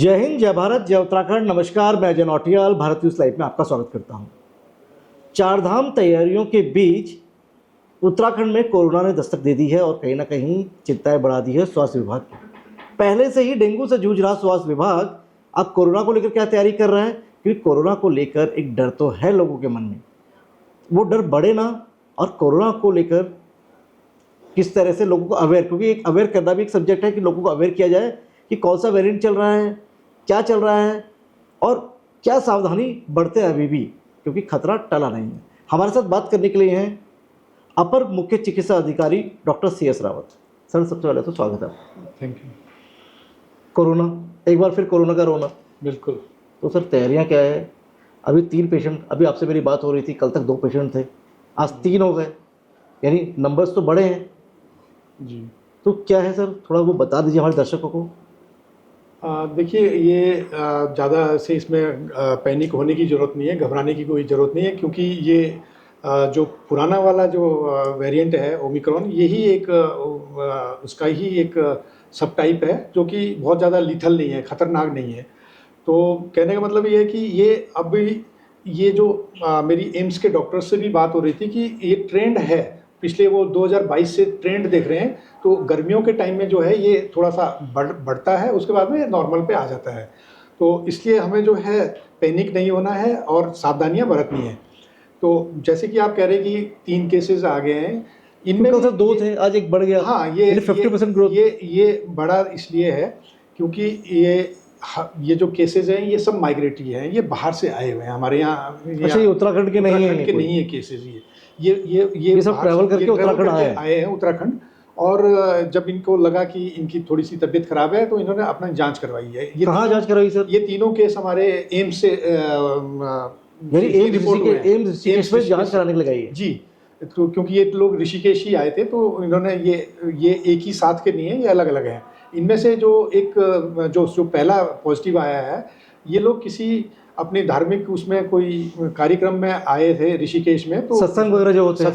जय हिंद, जय भारत, जय उत्तराखंड। नमस्कार, मैं अजय नौटियाल भारत न्यूज़ लाइव में आपका स्वागत करता हूं। चारधाम तैयारियों के बीच उत्तराखंड में कोरोना ने दस्तक दे दी है और कहीं ना कहीं चिंताएं बढ़ा दी है स्वास्थ्य विभाग की। पहले से ही डेंगू से जूझ रहा स्वास्थ्य विभाग अब कोरोना को लेकर क्या तैयारी कर रहा है, क्योंकि कोरोना को लेकर एक डर तो है लोगों के मन में, वो डर बढ़े ना। और कोरोना को लेकर किस तरह से लोगों को अवेयर, क्योंकि एक अवेयर करना भी एक सब्जेक्ट है कि लोगों को अवेयर किया जाए कि कौन सा वेरिएंट चल रहा है, क्या चल रहा है और क्या सावधानी बरतें अभी भी, क्योंकि खतरा टला नहीं है। हमारे साथ बात करने के लिए हैं अपर मुख्य चिकित्सा अधिकारी डॉक्टर CS रावत। सर, सबसे पहले तो स्वागत है। Thank you. कोरोना, एक बार फिर कोरोना का रोना। बिल्कुल। तो सर, तैयारियां क्या है? अभी 3 पेशेंट, अभी आपसे मेरी बात हो रही थी, कल तक 2 पेशेंट थे, आज 3 हो गए, यानी नंबर्स तो बड़े हैं जी। तो क्या है सर, थोड़ा वो बता दीजिए हमारे दर्शकों को। देखिए, ये ज़्यादा से इसमें पैनिक होने की ज़रूरत नहीं है, घबराने की कोई ज़रूरत नहीं है, क्योंकि ये जो पुराना वाला जो वेरिएंट है ओमिक्रॉन, यही एक उसका ही एक सब टाइप है जो कि बहुत ज़्यादा लीथल नहीं है, ख़तरनाक नहीं है। तो कहने का मतलब ये है कि ये अभी ये जो मेरी एम्स के डॉक्टर से भी बात हो रही थी कि ये ट्रेंड है, पिछले वो 2022 से ट्रेंड देख रहे हैं। तो गर्मियों के टाइम में जो है ये थोड़ा सा बढ़ता है, उसके बाद में ये नॉर्मल पे आ जाता है। तो इसलिए हमें जो है पैनिक नहीं होना है और सावधानियां बरतनी है। तो जैसे कि आप कह रहे हैं कि 3 केसेस आ गए हैं, इनमें कल सर 2 थे, आज एक बढ़ गया। हाँ, ये 50% ग्रोथ। ये बड़ा इसलिए है क्योंकि ये जो केसेस हैं ये सब माइग्रेटरी हैं, ये बाहर से आए हुए हैं हमारे यहाँ। अच्छा, ये उत्तराखंड के नहीं है? के नहीं है केसेस। ये सब ट्रैवल करके उत्तराखंड आए हैं उत्तराखंड। और जब इनको लगा कि इनकी थोड़ी सी तबीयत खराब है तो इन्होंने अपना जांच करवाई है। ये कहाँ जांच करवाई सर? ये तीनों केस हमारे एम्स से एम्स ऋषिकेश में जांच कराने के लिए गई है जी। तो क्योंकि ये लोग ऋषिकेश ही आए थे, तो इन्होंने ये एक ही साथ के नहीं है, ये अलग अलग हैं। इनमें से जो पहला पॉजिटिव आया है, ये लोग किसी अपने धार्मिक उसमें कोई कार्यक्रम में आए थे ऋषिकेश में। तो सत्संग वगैरह जो होते हैं,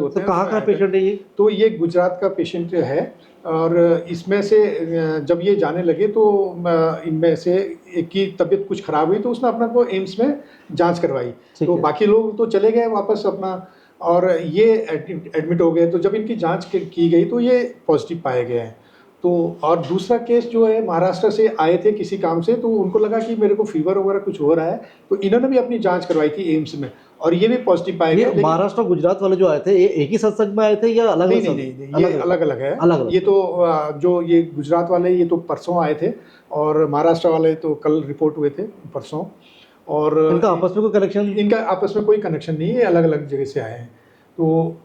तो कहाँ का पेशेंट है ये? तो ये गुजरात का पेशेंट है। और इसमें से जब ये जाने लगे तो इनमें से एक की तबीयत कुछ खराब हुई, तो उसने अपना को एम्स में जांच करवाई। तो बाकी लोग तो चले गए वापस अपना, और ये एडमिट हो गए। तो जब इनकी जांच की गई तो ये पॉजिटिव पाए गए हैं। तो और दूसरा केस जो है महाराष्ट्र से आए थे किसी काम से, तो उनको लगा कि मेरे को फीवर वगैरह कुछ हो रहा है, तो इन्होंने भी अपनी जांच करवाई थी एम्स में, और ये भी पॉजिटिव पाए गए। महाराष्ट्र और गुजरात वाले जो आए थे, ये एक ही सत्संग में आए थे या अलग? नहीं, ये अलग अलग है। ये तो जो ये गुजरात वाले ये तो परसों आए थे, और महाराष्ट्र वाले तो कल रिपोर्ट हुए थे परसों। और इनका आपस में कोई कनेक्शन? इनका आपस में कोई कनेक्शन नहीं है, अलग अलग जगह से आए हैं। तो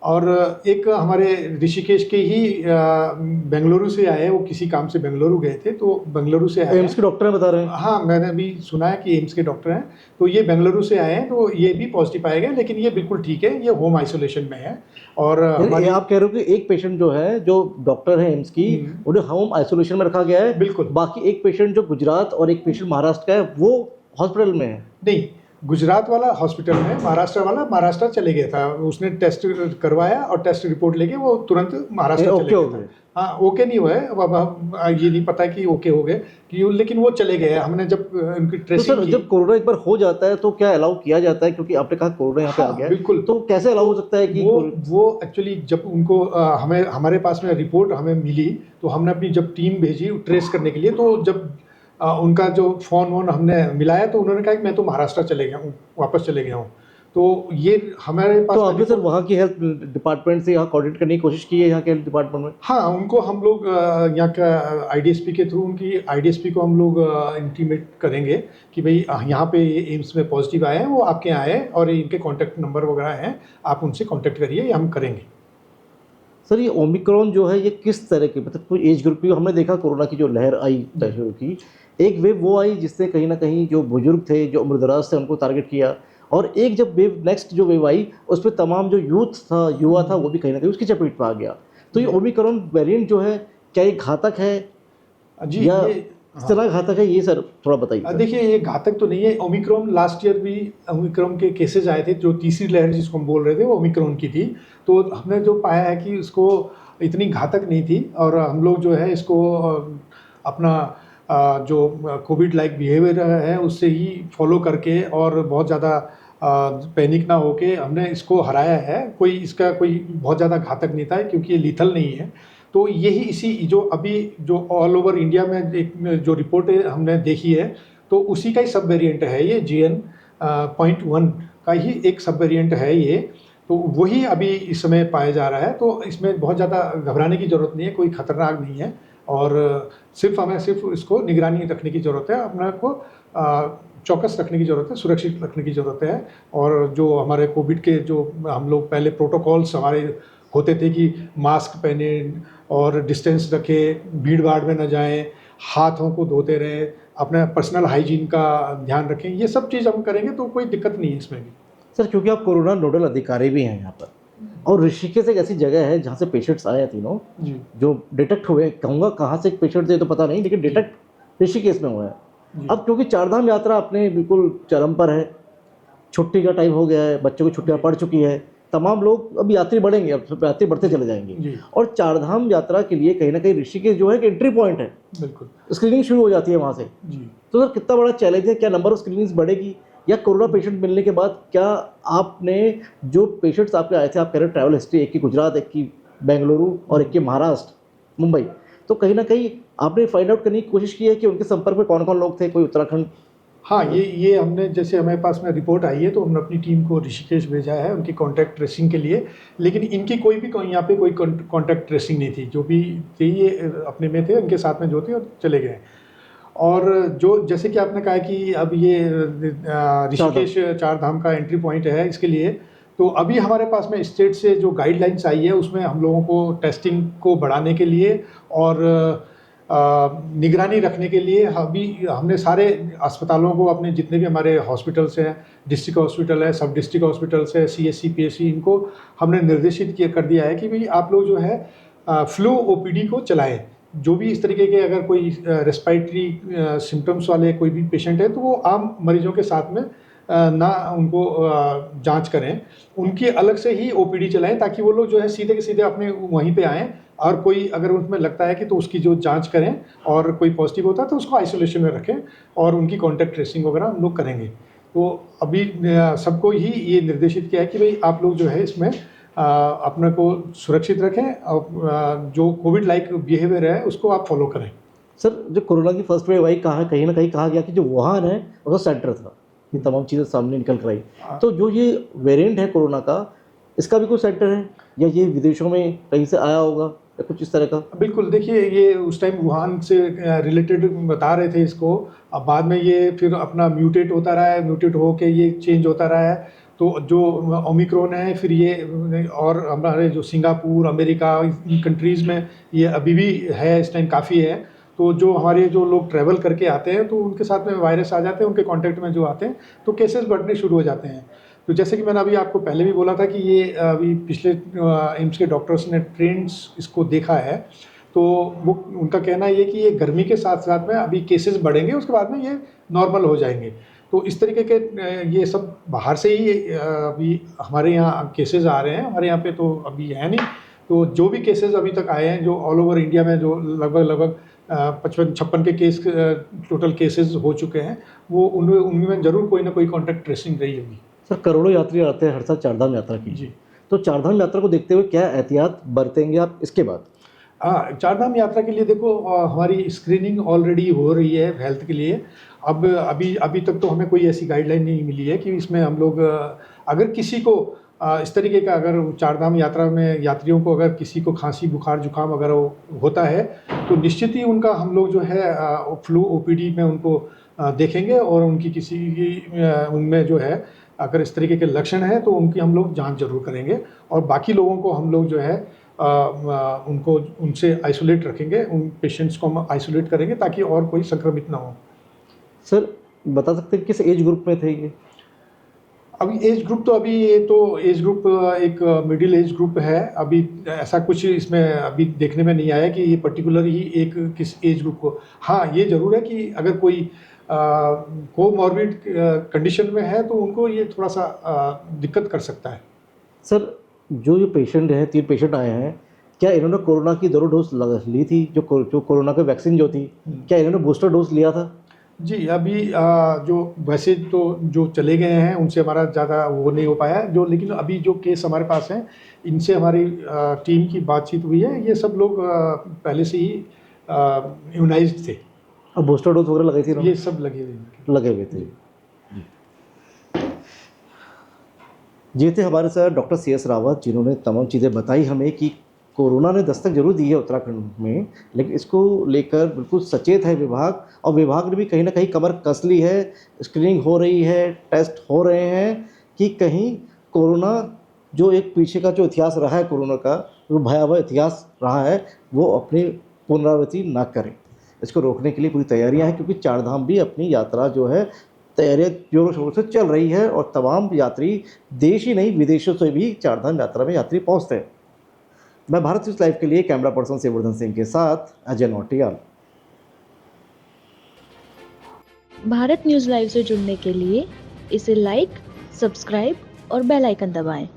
और एक हमारे ऋषिकेश के ही बेंगलुरु से आए हैं, वो किसी काम से बेंगलुरु गए थे, तो बेंगलुरु से आए। एम्स के डॉक्टर बता रहे हैं? हाँ, मैंने भी सुना है कि एम्स के डॉक्टर हैं। तो ये बेंगलुरु से आए हैं, तो ये भी पॉजिटिव पाए गए, लेकिन ये बिल्कुल ठीक है, ये होम आइसोलेशन में है। और आप कह रहे हो कि एक पेशेंट जो है, जो डॉक्टर है एम्स की, उन्हें होम आइसोलेशन में रखा गया है? बिल्कुल। बाकी एक पेशेंट जो गुजरात और एक पेशेंट महाराष्ट्र का है, वो हॉस्पिटल में है? नहीं, गुजरात वाला हॉस्पिटल में, महाराष्ट्र वाला महाराष्ट्र चले गया था। उसने टेस्ट करवाया और टेस्ट रिपोर्ट लेके वो तुरंत महाराष्ट्र चले गया था। हाँ, ओके नहीं हुआ है, अब ये नहीं पता कि ओके हो गए कि, लेकिन वो चले गए। हमने जब उनकी ट्रेसिंग की। जब कोरोना एक बार हो जाता है तो क्या अलाउ किया जाता है? क्योंकि आपने कहा कोरोना यहाँ पे आ गया। बिल्कुल। तो कैसे अलाउ हो सकता है कि वो एक्चुअली जब उनको हमारे पास में रिपोर्ट हमें मिली, तो हमने अपनी जब टीम भेजी ट्रेस करने के लिए, तो जब उनका जो फ़ोन वोन हमने मिलाया, तो उन्होंने कहा कि मैं तो महाराष्ट्र चले गया हूँ, वापस चले गया हूँ। तो ये हमारे पास। तो आपने सर वहाँ की हेल्थ डिपार्टमेंट से यहाँ कोऑर्डिनेट करने की कोशिश की है, यहाँ के हेल्थ डिपार्टमेंट में? हाँ, उनको हम लोग यहाँ का IDSP के थ्रू, उनकी IDSP को हम लोग इंटीमेट करेंगे कि भाई यहाँ पे एम्स में पॉजिटिव आए हैं, वो आपके यहाँ आए और इनके कॉन्टैक्ट नंबर वगैरह हैं, आप उनसे कॉन्टैक्ट करिए, ये हम करेंगे। सर, ये ओमिक्रॉन जो है, ये किस तरह की, मतलब कोई एज ग्रुप की? हमने देखा कोरोना की जो लहर आई दशहरे की, एक वेव वो आई जिससे कहीं ना कहीं जो बुजुर्ग थे, जो उम्रदराज थे, उनको टारगेट किया। और एक जब वेव, नेक्स्ट जो वेव आई, उस पर तमाम जो यूथ था, युवा था, वो भी कहीं ना कहीं उसकी चपेट में आ गया। तो ये ओमिक्रॉन वेरिएंट जो है, क्या ये घातक है जी? या इस तरह घातक है, ये सर थोड़ा बताइए। देखिए, ये घातक तो नहीं है। ओमिक्रॉन लास्ट ईयर भी ओमिक्रॉन के केसेस आए थे, जो तीसरी लहर जिसको हम बोल रहे थे, वो ओमिक्रॉन की थी। तो हमने जो पाया है कि इसको इतनी घातक नहीं थी, और हम लोग जो है इसको अपना जो कोविड लाइक बिहेवियर है उससे ही फॉलो करके और बहुत ज़्यादा पैनिक ना होके हमने इसको हराया है। कोई इसका कोई बहुत ज़्यादा घातक नहीं था क्योंकि ये लीथल नहीं है। तो यही इसी जो अभी जो ऑल ओवर इंडिया में एक जो रिपोर्ट हमने देखी है तो उसी का ही सब वेरिएंट है ये JN.1 का ही एक सब वेरिएंट है ये। तो वही अभी इस समय पाया जा रहा है। तो इसमें बहुत ज़्यादा घबराने की ज़रूरत नहीं है, कोई ख़तरनाक नहीं है और हमें सिर्फ इसको निगरानी रखने की ज़रूरत है, अपने को चौकस रखने की ज़रूरत है, सुरक्षित रखने की ज़रूरत है। और जो हमारे कोविड के जो हम लोग पहले प्रोटोकॉल्स हमारे होते थे कि मास्क पहने और डिस्टेंस रखें, भीड़ भाड़ में न जाएं, हाथों को धोते रहें, अपने पर्सनल हाइजीन का ध्यान रखें, ये सब चीज़ हम करेंगे तो कोई दिक्कत नहीं है इसमें भी। सर क्योंकि आप कोरोना नोडल अधिकारी भी हैं यहाँ पर, और ऋषिकेश एक ऐसी जगह है जहाँ से पेशेंट्स आए हैं तीनों जी जो डिटेक्ट हुए, कहूँगा कहाँ से पेशेंट थे तो पता नहीं, लेकिन डिटेक्ट ऋषिकेश में हुआ है। जी। अब क्योंकि चारधाम यात्रा अपने बिल्कुल चरम पर है, छुट्टी का टाइम हो गया है, बच्चों की छुट्टियां पड़ चुकी है, तमाम लोग अब यात्री बढ़ेंगे, अब यात्री बढ़ते चले जाएंगे। जी और चारधाम यात्रा के लिए कहीं ना कहीं ऋषिकेश जो है कि एंट्री पॉइंट है, बिल्कुल। स्क्रीनिंग शुरू हो जाती है वहाँ से। जी तो सर कितना बड़ा चैलेंज है, क्या नंबर ऑफ स्क्रीनिंग्स बढ़ेगी, या कोरोना पेशेंट मिलने के बाद क्या आपने जो पेशेंट्स आपके आए थे, आप कह रहे हो ट्रैवल हिस्ट्री, एक की गुजरात, एक की बेंगलुरु और एक की महाराष्ट्र मुंबई, तो कहीं ना कहीं आपने फाइंड आउट करने की कोशिश की है कि उनके संपर्क में कौन कौन लोग थे, कोई उत्तराखंड? हाँ, ये हमने जैसे हमारे पास में रिपोर्ट आई है तो हमने अपनी टीम को ऋषिकेश भेजा है उनकी कॉन्टैक्ट ट्रेसिंग के लिए, लेकिन इनकी कोई भी यहाँ पे कोई कॉन्टैक्ट ट्रेसिंग नहीं थी। जो भी थे ये अपने में थे, उनके साथ में जो थे और चले गए। और जो जैसे कि आपने कहा कि अब ये ऋषिकेश चारधाम का एंट्री पॉइंट है इसके लिए, तो अभी हमारे पास में स्टेट से जो गाइडलाइंस आई है उसमें हम लोगों को टेस्टिंग को बढ़ाने के लिए और निगरानी रखने के लिए अभी हमने सारे अस्पतालों को, अपने जितने भी हमारे हॉस्पिटल्स हैं, डिस्ट्रिक्ट हॉस्पिटल है, सब डिस्ट्रिक्ट हॉस्पिटल्स है, CSC PSC, इनको हमने निर्देशित कर दिया है कि भाई आप लोग जो है फ्लू OPD को चलाएं। जो भी इस तरीके के अगर कोई रेस्पिरेटरी सिम्टम्स वाले कोई भी पेशेंट है तो वो आम मरीजों के साथ में ना उनको जांच करें, उनकी अलग से ही OPD चलाएं ताकि वो लोग जो है सीधे के सीधे अपने वहीं पे आएँ। और कोई अगर उसमें लगता है कि तो उसकी जो जांच करें और कोई पॉजिटिव होता है तो उसको आइसोलेशन में रखें और उनकी कॉन्टैक्ट ट्रेसिंग वगैरह हम लोग करेंगे। तो अभी सबको ही ये निर्देशित किया है कि भाई आप लोग जो है इसमें अपने को सुरक्षित रखें और जो कोविड लाइक बिहेवियर है उसको आप फॉलो करें। सर जो कोरोना की फर्स्ट वेव आई, कहीं ना कहीं कहा गया कि जो वुहान है वो सेंटर था, ये तमाम चीज़ें सामने निकल कर आई। तो जो ये वेरिएंट है कोरोना का, इसका भी कोई सेंटर है या ये विदेशों में कहीं से आया होगा या कुछ इस तरह का? बिल्कुल, देखिए ये उस टाइम वुहान से रिलेटेड बता रहे थे इसको, अब बाद में ये फिर अपना म्यूटेट होता रहा है, म्यूटेट होके ये चेंज होता रहा है। तो जो ओमिक्रॉन है फिर ये, और हमारे जो सिंगापुर, अमेरिका, इन कंट्रीज़ में ये अभी भी है, इस टाइम काफ़ी है। तो जो हमारे जो लोग ट्रैवल करके आते हैं तो उनके साथ में वायरस आ जाते हैं, उनके कॉन्टैक्ट में जो आते हैं तो केसेस बढ़ने शुरू हो जाते हैं। तो जैसे कि मैंने अभी आपको पहले भी बोला था कि ये अभी पिछले एम्स के डॉक्टर्स ने ट्रेंड्स इसको देखा है, तो वो उनका कहना ये कि ये गर्मी के साथ साथ में अभी केसेस बढ़ेंगे, उसके बाद में ये नॉर्मल हो जाएंगे। तो इस तरीके के ये सब बाहर से ही अभी हमारे यहाँ केसेस आ रहे हैं, हमारे यहाँ पे तो अभी है नहीं। तो जो भी केसेस अभी तक आए हैं, जो ऑल ओवर इंडिया में जो लगभग 55-56 के केस टोटल केसेस हो चुके हैं, वो उनमें ज़रूर कोई ना कोई कॉन्टैक्ट ट्रेसिंग रही होगी। सर करोड़ों यात्री आते हैं हर साल चारधाम यात्रा की जी। तो चारधाम यात्रा को देखते हुए क्या एहतियात बरतेंगे आप इसके बाद? हाँ, चारधाम यात्रा के लिए देखो हमारी स्क्रीनिंग ऑलरेडी हो रही है हेल्थ के लिए। अब अभी तक तो हमें कोई ऐसी गाइडलाइन नहीं मिली है कि इसमें हम लोग अगर किसी को इस तरीके का, अगर चारधाम यात्रा में यात्रियों को अगर किसी को खांसी, बुखार, जुकाम अगर होता है तो निश्चित ही उनका हम लोग जो है फ्लू OPD में उनको देखेंगे और उनकी किसी की उनमें जो है अगर इस तरीके के लक्षण हैं तो उनकी हम लोग जांच जरूर करेंगे। और बाकी लोगों को हम लोग जो है उनको उनसे आइसोलेट रखेंगे, उन पेशेंट्स को हम आइसोलेट करेंगे ताकि और कोई संक्रमित ना हो। सर बता सकते हैं किस एज ग्रुप में थे ये? अभी एज ग्रुप तो अभी ये तो एज ग्रुप एक मिडिल एज ग्रुप है। अभी ऐसा कुछ इसमें अभी देखने में नहीं आया कि ये पर्टिकुलर ही एक किस एज ग्रुप को। हाँ, ये ज़रूर है कि अगर कोई कोमॉर्बिड कंडीशन में है तो उनको ये थोड़ा सा दिक्कत कर सकता है। सर जो ये पेशेंट हैं, 3 पेशेंट आए हैं, क्या इन्होंने कोरोना की दोनों डोज ली थी, जो कोरोना की वैक्सीन जो थी, क्या इन्होंने बूस्टर डोज लिया था? जी, अभी जो वैसे तो जो चले गए हैं उनसे हमारा ज़्यादा वो नहीं हो पाया है, जो लेकिन अभी जो केस हमारे पास हैं इनसे हमारी टीम की बातचीत हुई है। ये सब लोग पहले से ही इम्यूनाइज्ड थे, अब बूस्टर डोज वगैरह लगाई थी ये इन्होंने? सब लगे हुए हैं। लगे हुए थे। ये थे हमारे साथ डॉक्टर CS रावत, जिन्होंने तमाम चीज़ें बताई हमें कि कोरोना ने दस्तक जरूर दी है उत्तराखंड में, लेकिन इसको लेकर बिल्कुल सचेत है विभाग, और विभाग ने भी कहीं ना कहीं कमर कस ली है। स्क्रीनिंग हो रही है, टेस्ट हो रहे हैं कि कहीं कोरोना जो एक पीछे का जो इतिहास रहा है कोरोना का, जो भयावह इतिहास रहा है, वो अपनी पुनरावृत्ति ना करे। इसको रोकने के लिए पूरी तैयारियां हैं, क्योंकि चारधाम भी अपनी यात्रा जो है तैयारियां जोरों शोरों से चल रही है, और तमाम यात्री देश ही नहीं विदेशों से भी चारधाम यात्रा में यात्री पहुंचते हैं। मैं भारत न्यूज़ लाइव के लिए कैमरा पर्सन सेवर्धन सिंह के साथ अजय नौटियाल। भारत न्यूज़ लाइव से जुड़ने के लिए इसे लाइक, सब्सक्राइब और बेल आइकन दबाएं।